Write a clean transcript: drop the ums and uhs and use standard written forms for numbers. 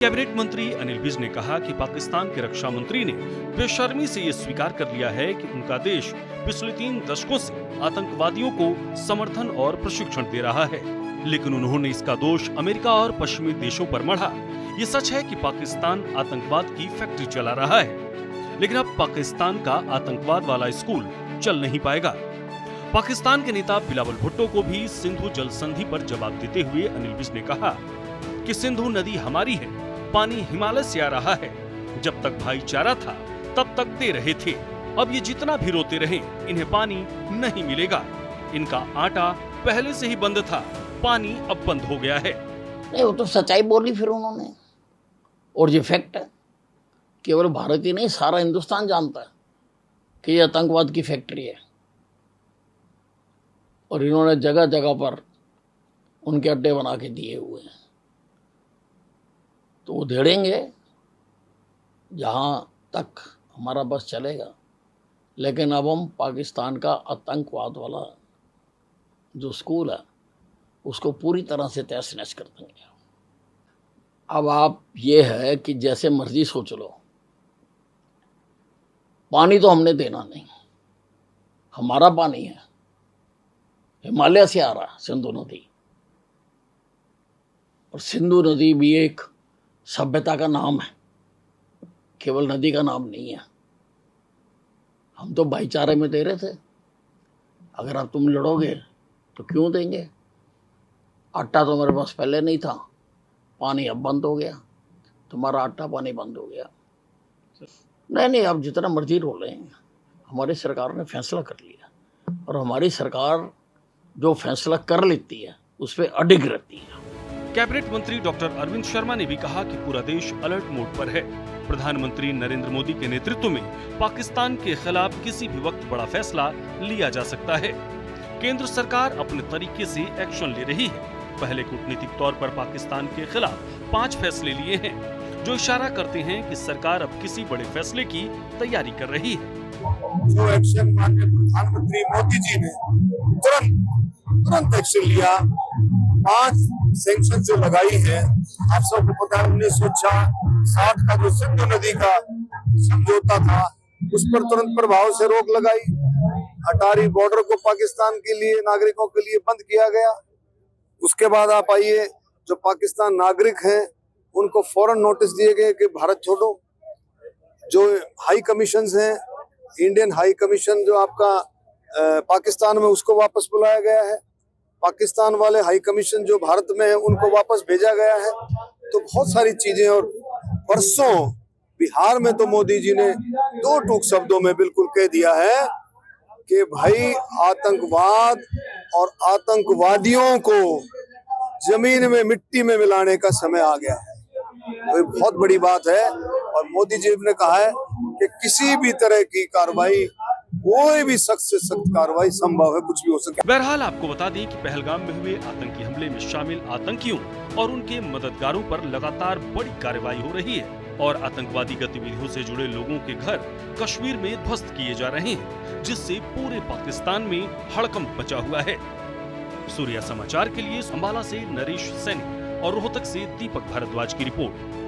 Cabinet मंत्री अनिल विज ने कहा कि पाकिस्तान के रक्षा मंत्री ने बेशर्मी से ये स्वीकार कर लिया है कि उनका देश पिछले 3 दशकों से आतंकवादियों को समर्थन और प्रशिक्षण दे रहा है, लेकिन उन्होंने इसका दोष अमेरिका और पश्चिमी देशों पर मढ़ा। ये सच है कि पाकिस्तान आतंकवाद की फैक्ट्री चला रहा है, लेकिन अब पाकिस्तान का आतंकवाद वाला स्कूल चल नहीं पाएगा। पाकिस्तान के नेता बिलावल भुट्टो को भी सिंधु जल संधि पर जवाब देते हुए अनिल विज ने कहा कि सिंधु नदी हमारी है, पानी हिमालय से आ रहा है। जब तक भाईचारा था तब तक दे रहे थे, अब ये जितना भी रोते रहे इन्हें पानी नहीं मिलेगा। इनका आटा पहले से ही बंद था, पानी अब बंद हो गया है। नहीं, वो तो सच्चाई बोली फिर उन्होंने, और ये फैक्ट है। केवल भारत ही नहीं, सारा हिंदुस्तान जानता है कि ये आतंकवाद की फैक्ट्री है, और इन्होंने जगह जगह पर उनके अड्डे बना के दिए हुए हैं। तो वो धेड़ेंगे जहाँ तक हमारा बस चलेगा, लेकिन अब हम पाकिस्तान का आतंकवाद वाला जो स्कूल है उसको पूरी तरह से तहस नहस कर देंगे। अब आप ये है कि जैसे मर्जी सोच लो, पानी तो हमने देना नहीं, हमारा पानी है, हिमालय से आ रहा सिंधु नदी। और सिंधु नदी भी एक सभ्यता का नाम है, केवल नदी का नाम नहीं है। हम तो भाईचारे में दे रहे थे, अगर अब तुम लड़ोगे तो क्यों देंगे। आटा तो मेरे पास पहले नहीं था, पानी अब बंद हो गया, तुम्हारा आटा पानी बंद हो गया। नहीं, आप जितना मर्जी रोलें, हमारी सरकार ने फैसला कर लिया, और हमारी सरकार जो फैसला कर लेती है उस पर अडिग रहती है। कैबिनेट मंत्री डॉक्टर अरविंद शर्मा ने भी कहा कि पूरा देश अलर्ट मोड पर है। प्रधानमंत्री नरेंद्र मोदी के नेतृत्व में पाकिस्तान के खिलाफ किसी भी वक्त बड़ा फैसला लिया जा सकता है। केंद्र सरकार अपने तरीके से एक्शन ले रही है। पहले कूटनीतिक तौर पर पाकिस्तान के खिलाफ 5 फैसले लिए हैं, जो इशारा करते हैं कि सरकार अब किसी बड़े फैसले की तैयारी कर रही है। जो एक्शन माननीय प्रधानमंत्री मोदी जी ने तुरंत एक्शन लिया, 5 सैंक्शन जो लगाई है, आप सबको पता है 1960 का जो सिंधु नदी का समझौता था, उस पर तुरंत प्रभाव से रोक लगाई। अटारी बॉर्डर को पाकिस्तान के लिए, नागरिकों के लिए बंद किया गया। उसके बाद आप आइए, जो पाकिस्तान नागरिक हैं उनको फौरन नोटिस दिए गए कि भारत छोड़ो। जो हाई कमीशन हैं, इंडियन हाई कमीशन जो आपका पाकिस्तान में, उसको वापस बुलाया गया है। पाकिस्तान वाले हाई कमीशन जो भारत में है उनको वापस भेजा गया है। तो बहुत सारी चीजें, और परसों बिहार में तो मोदी जी ने 2 टूक शब्दों में बिल्कुल कह दिया है कि भाई आतंकवाद और आतंकवादियों को जमीन में, मिट्टी में मिलाने का समय आ गया है। तो ये बहुत बड़ी बात है, और मोदी जी ने कहा है कि किसी भी तरह की कार्रवाई, कोई भी सख्त से सख्त कार्रवाई संभव है, कुछ भी हो सकता है। बहरहाल आपको बता दें कि पहलगाम में हुए आतंकी हमले में शामिल आतंकियों और उनके मददगारों पर लगातार बड़ी कार्रवाई हो रही है, और आतंकवादी गतिविधियों से जुड़े लोगों के घर कश्मीर में ध्वस्त किए जा रहे हैं, जिससे पूरे पाकिस्तान में हड़कंप मचा हुआ है। सूर्या समाचार के लिए अंबाला से नरेश सैनी और रोहतक से दीपक भारद्वाज की रिपोर्ट।